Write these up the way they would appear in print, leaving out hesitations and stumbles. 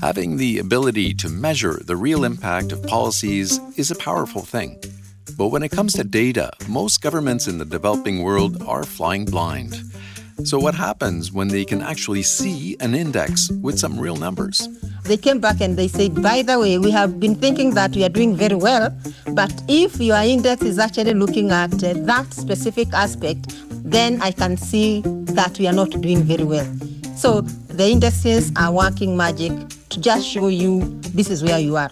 Having the ability to measure the real impact of policies is a powerful thing. But when it comes to data, most governments in the developing world are flying blind. So what happens when they can actually see an index with some real numbers? They came back and they said, by the way, we have been thinking that we are doing very well, but if your index is actually looking at that specific aspect, then I can see that we are not doing very well. So the indices are working magic to just show you this is where you are.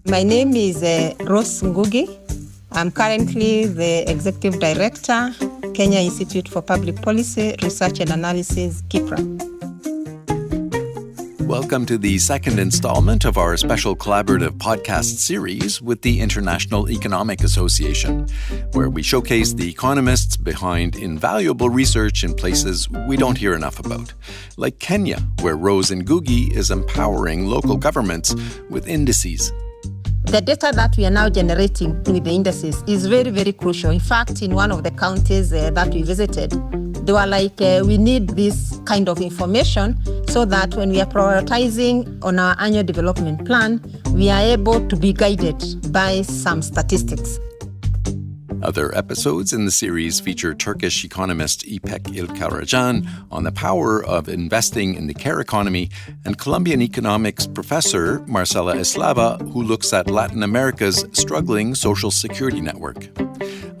My name is Rose Ngugi. I'm currently the Executive Director, Kenya Institute for Public Policy, Research and Analysis, KIPRA. Welcome to the second installment of our special collaborative podcast series with the International Economic Association, where we showcase the economists behind invaluable research in places we don't hear enough about, like Kenya, where Rose Ngugi is empowering local governments with indices. The data that we are now generating with the indices is very, very crucial. In fact, in one of the counties that we visited, they were like, we need this kind of information so that when we are prioritizing on our annual development plan, we are able to be guided by some statistics. Other episodes in the series feature Turkish economist Ipek Ilkkaracan on the power of investing in the care economy and Colombian economics professor Marcela Eslava, who looks at Latin America's struggling social security network.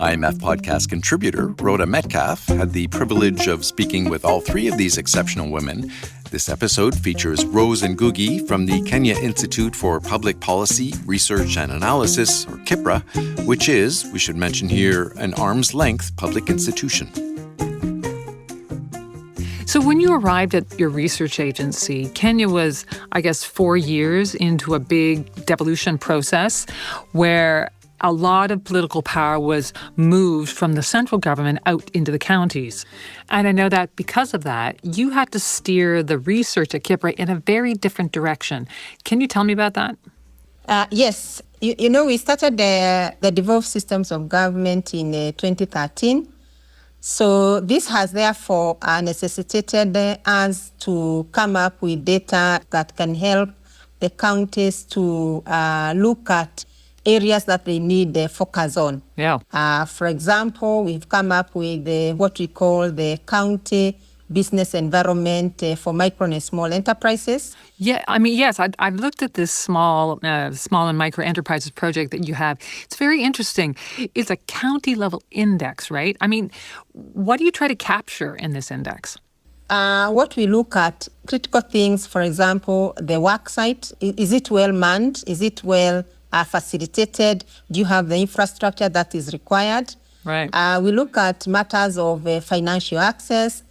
IMF Podcast contributor Rhoda Metcalf had the privilege of speaking with all three of these exceptional women. This episode features Rose Ngugi from the Kenya Institute for Public Policy, Research and Analysis, or KIPRA, which is, we should mention here, an arm's-length public institution. So when you arrived at your research agency, Kenya was, 4 years into a big devolution process where a lot of political power was moved from the central government out into the counties. And I know that because of that, you had to steer the research at KIPRA in a very different direction. Can you tell me about that? Yes. We started the devolved systems of government in 2013. So this has therefore necessitated us to come up with data that can help the counties to look at areas that they need focus on. Yeah. For example, we've come up with what we call the county business environment for micro and small enterprises. Yeah, yes, I've looked at this small and micro enterprises project that you have. It's very interesting. It's a county level index, right? What do you try to capture in this index? What we look at, critical things, for example, the work site. Is it well manned? Is it well facilitated? Do you have the infrastructure that is required? Right. We look at matters of financial access,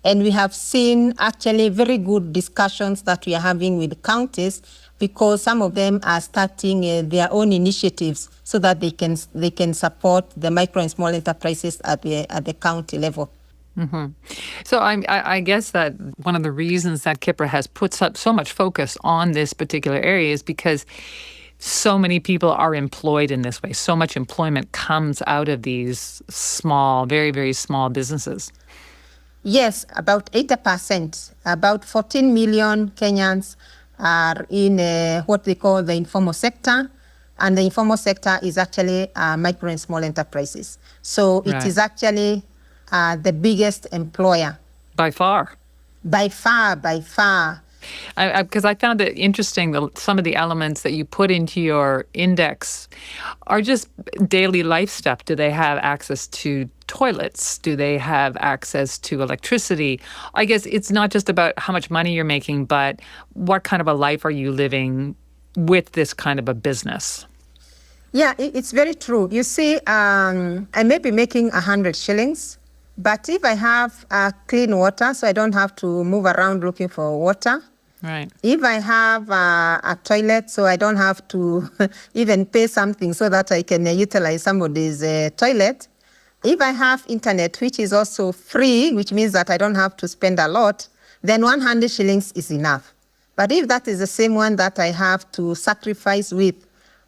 and we have seen actually very good discussions that we are having with counties because some of them are starting their own initiatives so that they can support the micro and small enterprises at the county level. Mm-hmm. So I guess that one of the reasons that KIPRA has put so much focus on this particular area is because so many people are employed in this way. So much employment comes out of these small, very, very small businesses. Yes, about 80%. About 14 million Kenyans are in what they call the informal sector. And the informal sector is actually micro and small enterprises. So it is actually the biggest employer. By far. By far. Because I found it interesting that some of the elements that you put into your index are just daily life stuff. Do they have access to toilets? Do they have access to electricity? I guess it's not just about how much money you're making, but what kind of a life are you living with this kind of a business? Yeah, it's very true. You see, I may be making 100 shillings, but if I have clean water, so I don't have to move around looking for water. Right. If I have a toilet, so I don't have to even pay something so that I can utilize somebody's toilet. If I have internet, which is also free, which means that I don't have to spend a lot, then 100 shillings is enough. But if that is the same one that I have to sacrifice with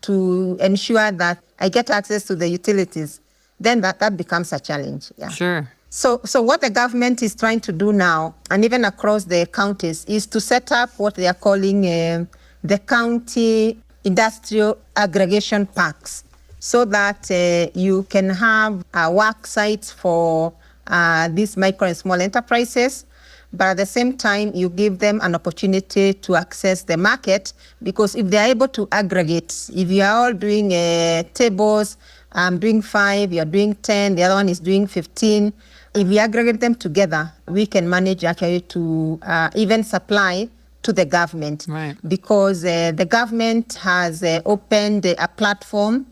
to ensure that I get access to the utilities, then that becomes a challenge. Yeah. Sure. So what the government is trying to do now, and even across the counties, is to set up what they are calling the county industrial aggregation parks, so that you can have work sites for these micro and small enterprises, but at the same time, you give them an opportunity to access the market, because if they are able to aggregate, if you are all doing tables, I'm doing 5, you're doing 10, the other one is doing 15, if we aggregate them together, we can manage actually to even supply to the government. Right. Because the government has opened a platform.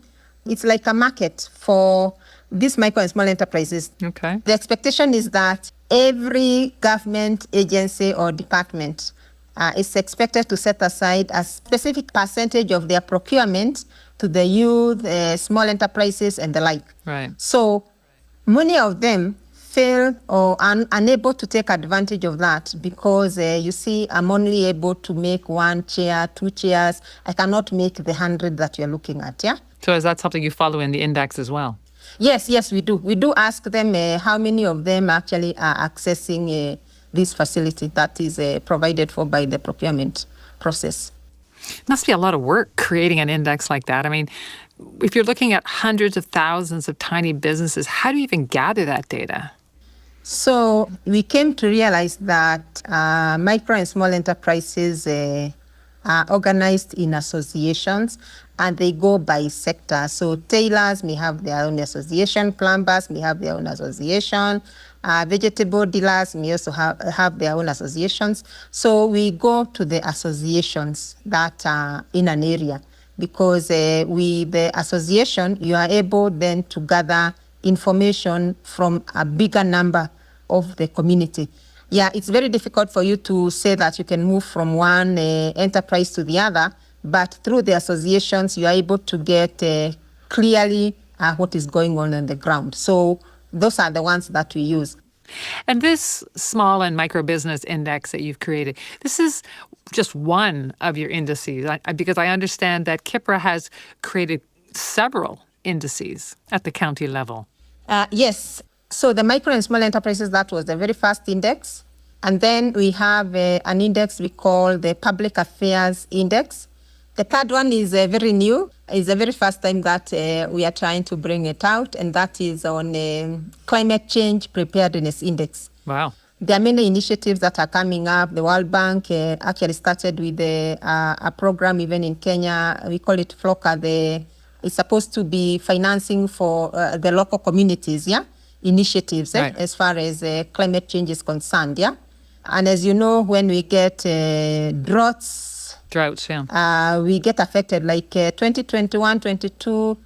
It's like a market for these micro and small enterprises. Okay. The expectation is that every government agency or department is expected to set aside a specific percentage of their procurement to the youth, small enterprises, and the like. Right. So many of them fail or are unable to take advantage of that because, you see, I'm only able to make 1 chair, 2 chairs. I cannot make the 100 that you're looking at, yeah? So is that something you follow in the index as well? Yes, we do. We do ask them how many of them actually are accessing this facility that is provided for by the procurement process. Must be a lot of work creating an index like that. I mean, if you're looking at hundreds of thousands of tiny businesses, how do you even gather that data? So we came to realize that micro and small enterprises are organized in associations, and they go by sector. So tailors may have their own association, plumbers may have their own association, vegetable dealers may also have their own associations. So we go to the associations that are in an area, because with the association, you are able then to gather information from a bigger number of the community. Yeah, it's very difficult for you to say that you can move from one enterprise to the other, but through the associations, you are able to get clearly what is going on the ground. So those are the ones that we use. And this small and micro business index that you've created, this is just one of your indices, because I understand that Kipra has created several indices at the county level. Yes. So the micro and small enterprises, that was the very first index. And then we have an index we call the Public Affairs Index. The third one is very new. It's the very first time that we are trying to bring it out, and that is on Climate Change Preparedness Index. Wow. There are many initiatives that are coming up. The World Bank actually started with a program even in Kenya. We call it FLOCA. It's supposed to be financing for the local communities, yeah? Initiatives, right. As far as climate change is concerned, yeah? And as you know, when we get droughts, yeah. We get affected. Like 2021, 22,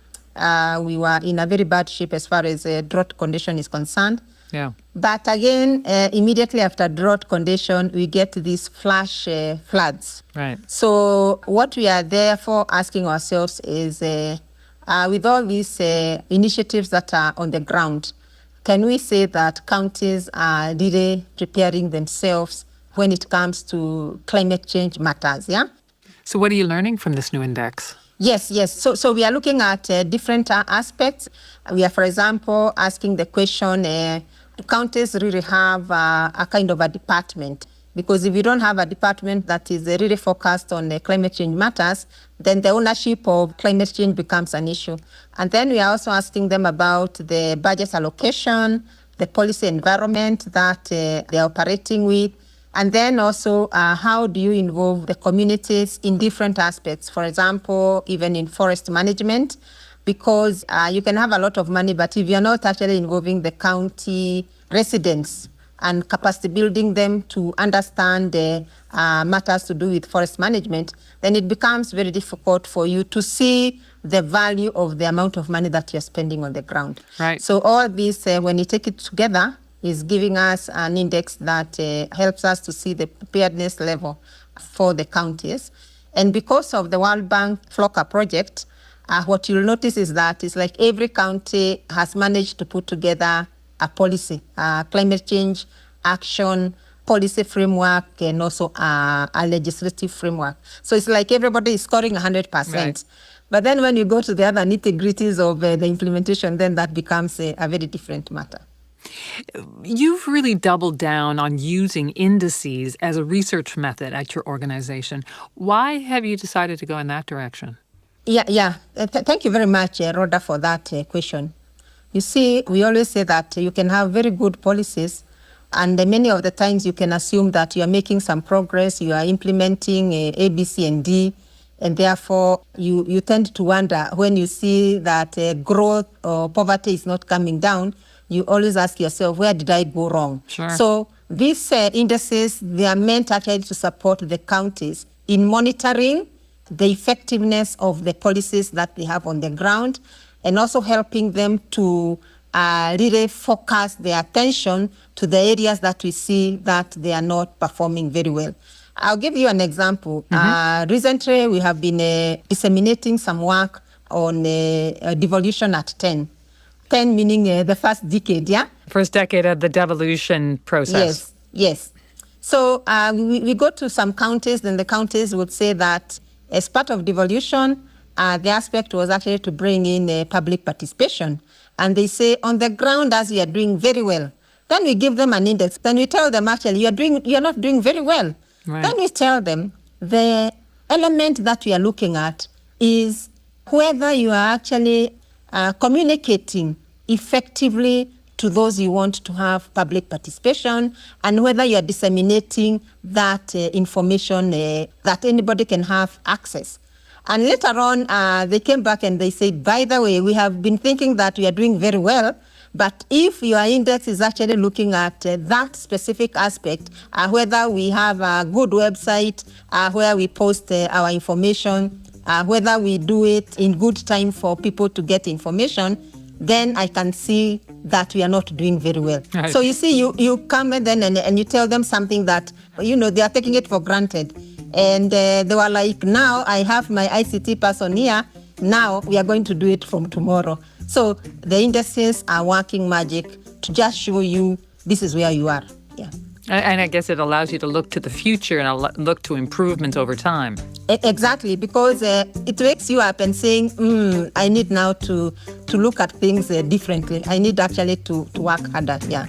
we were in a very bad shape as far as drought condition is concerned. Yeah. But again, immediately after drought condition, we get these flash floods. Right. So what we are therefore asking ourselves is, with all these initiatives that are on the ground, can we say that counties are really preparing themselves when it comes to climate change matters, yeah? So what are you learning from this new index? Yes. So we are looking at different aspects. We are, for example, asking the question, do counties really have a kind of a department? Because if you don't have a department that is really focused on climate change matters, then the ownership of climate change becomes an issue. And then we are also asking them about the budget allocation, the policy environment that they are operating with, and then also how do you involve the communities in different aspects, for example, even in forest management, because you can have a lot of money, but if you're not actually involving the county residents and capacity building them to understand the matters to do with forest management, then it becomes very difficult for you to see the value of the amount of money that you're spending on the ground. Right. So all this, when you take it together, is giving us an index that helps us to see the preparedness level for the counties. And because of the World Bank FLOCA project, what you'll notice is that it's like every county has managed to put together a policy, climate change action policy framework, and also a legislative framework. So it's like everybody is scoring 100%. Right. But then when you go to the other nitty-gritties of the implementation, then that becomes a very different matter. You've really doubled down on using indices as a research method at your organization. Why have you decided to go in that direction? Yeah. Thank you very much, Rhoda, for that question. You see, we always say that you can have very good policies, and many of the times you can assume that you are making some progress, you are implementing A, B, C, and D, and therefore you tend to wonder when you see that growth or poverty is not coming down, you always ask yourself, where did I go wrong? Sure. So these indices, they are meant actually to support the counties in monitoring the effectiveness of the policies that they have on the ground, and also helping them to really focus their attention to the areas that we see that they are not performing very well. I'll give you an example. Recently, we have been disseminating some work on devolution at 10. 10 meaning the first decade, yeah? First decade of the devolution process. Yes. So we go to some counties, and the counties would say that as part of devolution, the aspect was actually to bring in public participation. And they say, on the ground, as you are doing very well. Then we give them an index. Then we tell them, actually, you're not doing very well. Right. Then we tell them the element that we are looking at is whether you are actually communicating effectively to those you want to have public participation, and whether you are disseminating that information that anybody can have access. And later on, they came back and they said, by the way, we have been thinking that we are doing very well, but if your index is actually looking at that specific aspect, whether we have a good website, where we post our information, whether we do it in good time for people to get information, then I can see that we are not doing very well. Right. So you see, you come and then and you tell them something that, they are taking it for granted. And they were like, now I have my ICT person here, now we are going to do it from tomorrow. So the indices are working magic to just show you this is where you are. Yeah. And I guess it allows you to look to the future and look to improvements over time. Exactly, because it wakes you up and saying, I need now to look at things differently. I need actually to work harder. Yeah.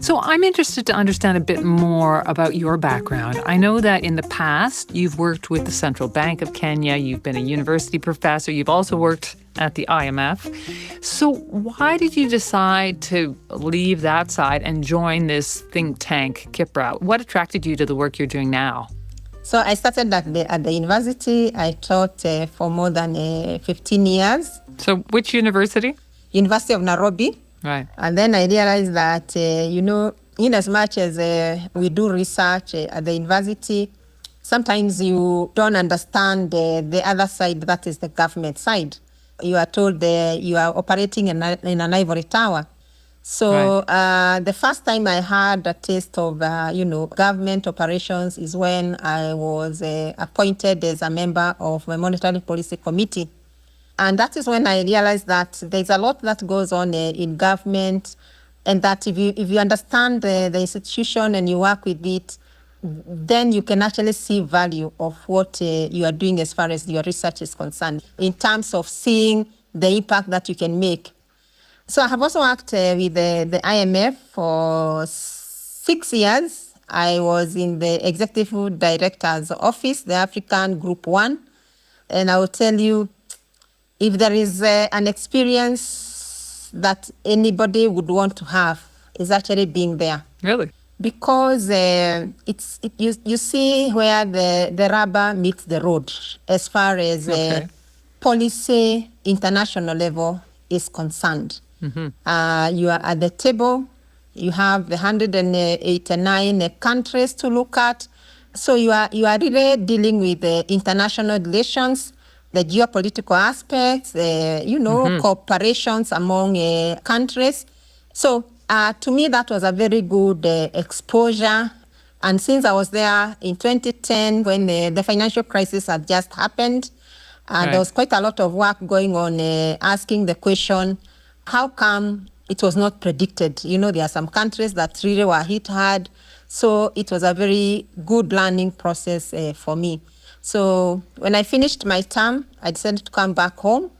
So I'm interested to understand a bit more about your background. I know that in the past, you've worked with the Central Bank of Kenya, you've been a university professor, you've also worked at the IMF. So why did you decide to leave that side and join this think tank, Kipra? What attracted you to the work you're doing now? So I started at the university. I taught for more than 15 years. So which university? University of Nairobi. Right. And then I realized that, in as much as we do research at the university, sometimes you don't understand the other side, that is the government side. You are told you are operating in an ivory tower. So right. The first time I had a taste of, government operations is when I was appointed as a member of a monetary policy committee. And that is when I realized that there's a lot that goes on in government, and that if you understand the institution and you work with it, then you can actually see value of what you are doing as far as your research is concerned, in terms of seeing the impact that you can make. So I have also worked with the IMF for 6 years. I was in the executive director's office, the African Group 1. And I will tell you, if there is an experience that anybody would want to have, is actually being there. Really? Because you see where the rubber meets the road as far as policy international level is concerned. Mm-hmm. You are at the table. You have the 189 countries to look at. So you are really dealing with international relations, the geopolitical aspects, cooperations among countries. So to me, that was a very good exposure. And since I was there in 2010, when the financial crisis had just happened, there was quite a lot of work going on asking the question, how come it was not predicted? There are some countries that really were hit hard. So it was a very good learning process for me. So when I finished my term, I decided to come back home.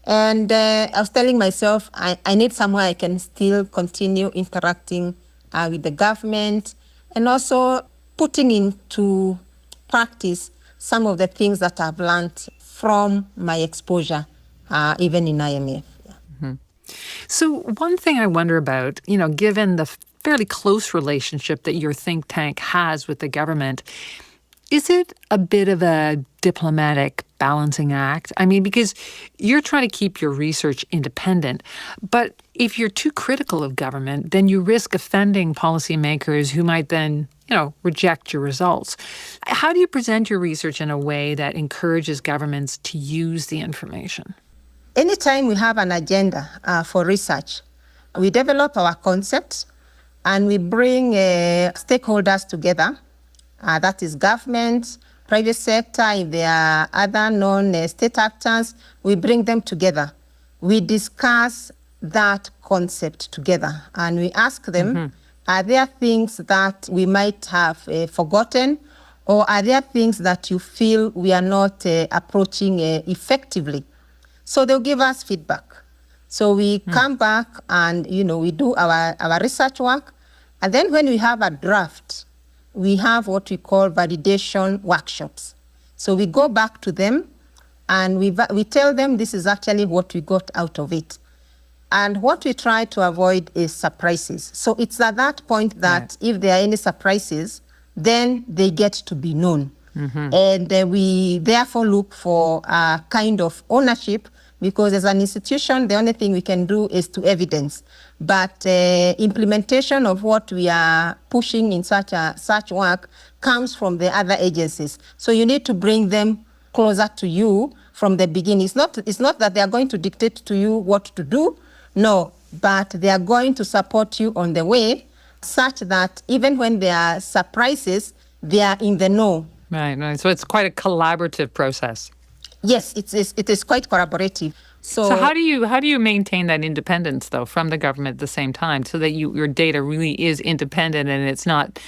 And I was telling myself, I need somewhere I can still continue interacting with the government and also putting into practice some of the things that I've learned from my exposure, even in IMF. So one thing I wonder about, given the fairly close relationship that your think tank has with the government, is it a bit of a diplomatic balancing act? I mean, because you're trying to keep your research independent, but if you're too critical of government, then you risk offending policymakers who might then, reject your results. How do you present your research in a way that encourages governments to use the information? Anytime we have an agenda for research, we develop our concepts and we bring stakeholders together. That is government, private sector, if there are other non-state actors, we bring them together. We discuss that concept together and we ask them, are there things that we might have forgotten, or are there things that you feel we are not approaching effectively? So they'll give us feedback. So we come back and, we do our research work. And then when we have a draft, we have what we call validation workshops. So we go back to them and we tell them this is actually what we got out of it. And what we try to avoid is surprises. So it's at that point that if there are any surprises, then they get to be known. And we therefore look for a kind of ownership, because as an institution, the only thing we can do is to evidence. But implementation of what we are pushing in such work comes from the other agencies. So you need to bring them closer to you from the beginning. It's not that they are going to dictate to you what to do, no, but they are going to support you on the way, such that even when there are surprises, they are in the know. Right. So it's quite a collaborative process. Yes, it is quite collaborative. So how do you maintain that independence, though, from the government at the same time, so that your data really is independent and it's not,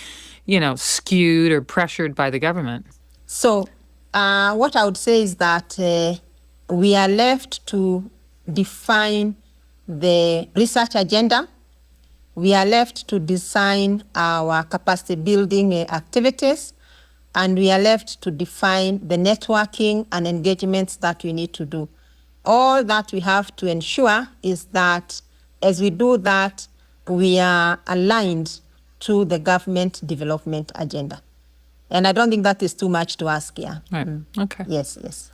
skewed or pressured by the government? So what I would say is that we are left to define the research agenda. We are left to design our capacity building activities. And we are left to define the networking and engagements that we need to do. All that we have to ensure is that as we do that, we are aligned to the government development agenda. And I don't think that is too much to ask here. Right. Okay. Yes.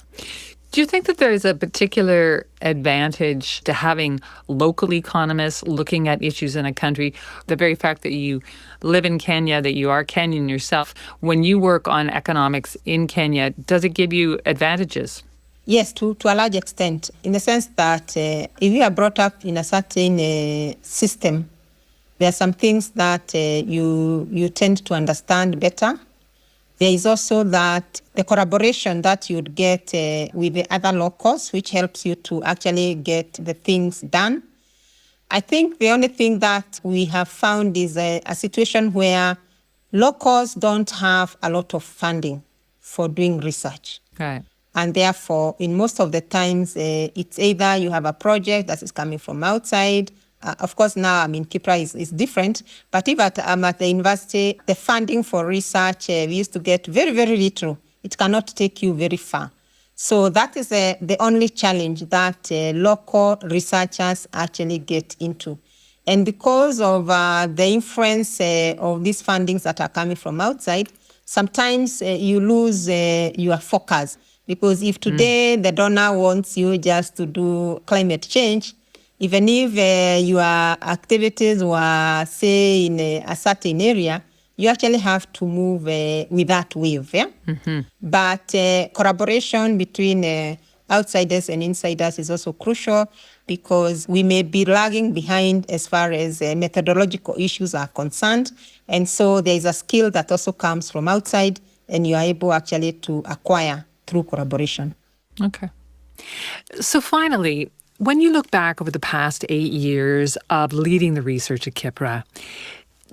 Do you think that there is a particular advantage to having local economists looking at issues in a country? The very fact that you live in Kenya, that you are Kenyan yourself, when you work on economics in Kenya, does it give you advantages? Yes, to a large extent, in the sense that if you are brought up in a certain system, there are some things that you tend to understand better. There is also that the collaboration that you'd get with the other locals, which helps you to actually get the things done. I think the only thing that we have found is a situation where locals don't have a lot of funding for doing research. Right. And therefore, in most of the times, it's either you have a project that is coming from outside. Of course, now, Kipra is different. But if I'm at the university, the funding for research, we used to get very, very little. It cannot take you very far. So that is the only challenge that local researchers actually get into. And because of the influence of these fundings that are coming from outside, sometimes you lose your focus. Because if today the donor wants you just to do climate change, even if your activities were, say, in a certain area, you actually have to move with that wave. Yeah? But collaboration between outsiders and insiders is also crucial, because we may be lagging behind as far as methodological issues are concerned. And so there is a skill that also comes from outside, and you are able actually to acquire through collaboration. Okay. So finally, when you look back over the past 8 years of leading the research at Kipra,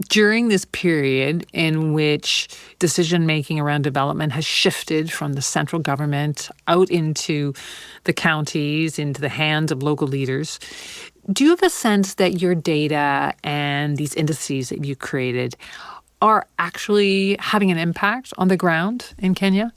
during this period in which decision-making around development has shifted from the central government out into the counties, into the hands of local leaders, do you have a sense that your data and these indices that you created are actually having an impact on the ground in Kenya?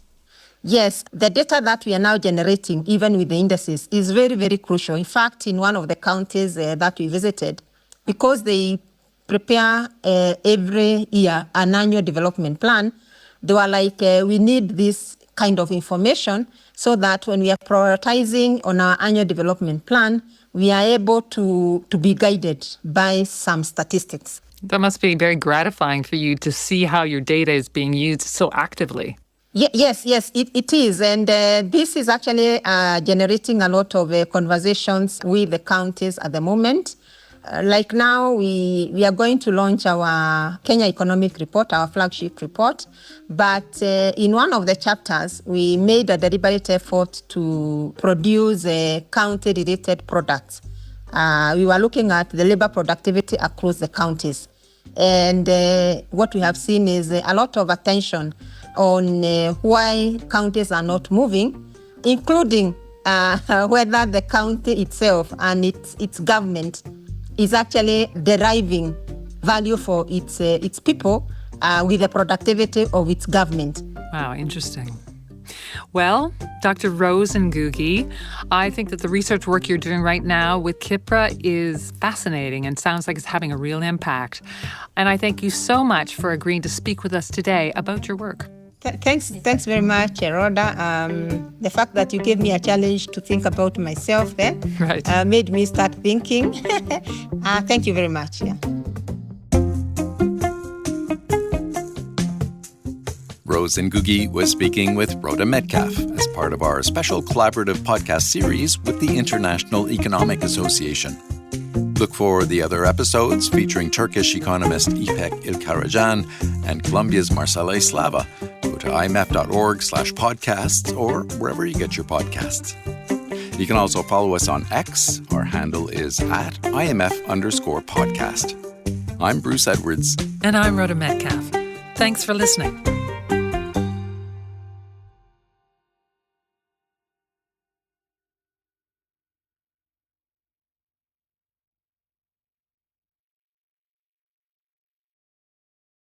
Yes, the data that we are now generating, even with the indices, is very, very crucial. In fact, in one of the counties that we visited, because they prepare every year an annual development plan, they were like, we need this kind of information so that when we are prioritizing on our annual development plan, we are able to be guided by some statistics. That must be very gratifying for you to see how your data is being used so actively. Yes, it is. And this is actually generating a lot of conversations with the counties at the moment. Like now, we are going to launch our Kenya Economic Report, our flagship report. But in one of the chapters, we made a deliberate effort to produce county-related products. We were looking at the labor productivity across the counties. And what we have seen is a lot of attention on why counties are not moving, including whether the county itself and its government is actually deriving value for its people with the productivity of its government. Wow, interesting. Well, Dr. Rose Ngugi, I think that the research work you're doing right now with Kipra is fascinating and sounds like it's having a real impact. And I thank you so much for agreeing to speak with us today about your work. Thanks very much, Rhoda. The fact that you gave me a challenge to think about myself then made me start thinking. Thank you very much. Yeah. Rose Ngugi was speaking with Rhoda Metcalf as part of our special collaborative podcast series with the International Economic Association. Look for the other episodes featuring Turkish economist Ipek Ilkkaracan and Colombia's Marcela Eslava. Go to imf.org/podcasts or wherever you get your podcasts. You can also follow us on X. Our handle is @IMF_podcast. I'm Bruce Edwards. And I'm Rhoda Metcalf. Thanks for listening.